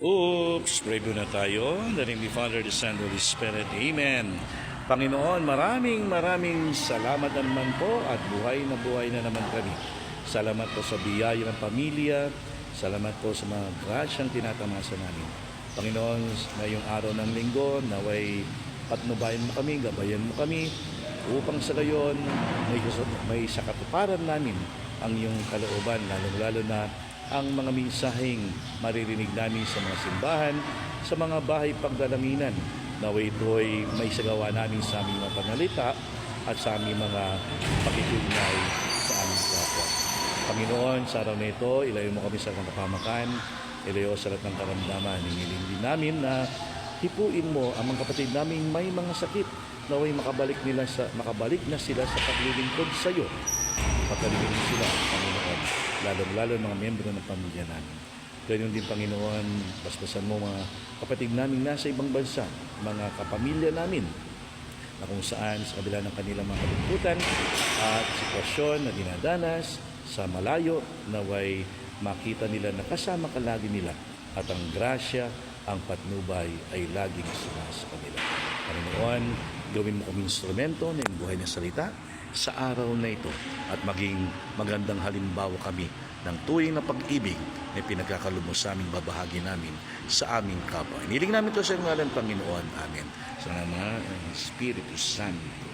Oops, pray muna tayo. In the name of the Father, the Son, and the Holy Spirit. Amen. Panginoon, maraming salamat na naman po at buhay na naman kami. Salamat po sa biyaya ng pamilya. Salamat po sa mga grasyang tinatamasa namin. Panginoon, ngayong araw ng linggo, naway patnubayan mo kami, gabayan mo kami, upang sa gayon may sakatuparan namin ang iyong kalooban, lalo na ang mga mensaheng maririnig namin sa mga simbahan, sa mga bahay pagdalaminan. Naway ito'y may sagawa namin sa aming mga panalita at sa aming mga pakitugnay sa aming kapwa. Panginoon, sa araw na ito, ilayo mo kami sa kapamakan, ilayo sa lahat ng karamdaman. Hinihiling din namin na hipuin mo ang mga kapatid naming may mga sakit, naway makabalik na sila sa paglilingkod sa iyo. Pagkalingin sila, Panginoon, lalo mga miyembro ng pamilya namin. Ganyan din, Panginoon, basbasan mo mga kapatid namin nasa ibang bansa, mga kapamilya namin, na kung saan sa kabila ng kanilang mga kalungkutan at sitwasyon na dinadanas sa malayo, naway makita nila na kasama ka lagi nila at ang grasya, ang patnubay ay laging sa kanila. Panginoon, gawin mo kami instrumento ng buhay na salita sa araw na ito at maging magandang halimbawa kami ng tuwing na pag-ibig na pinagkakaloob mo sa aming babahagi namin sa aming kapwa. Iniling namin ito sa ngalan ng Panginoon. Amen. Sa nama ng Espiritu Santo.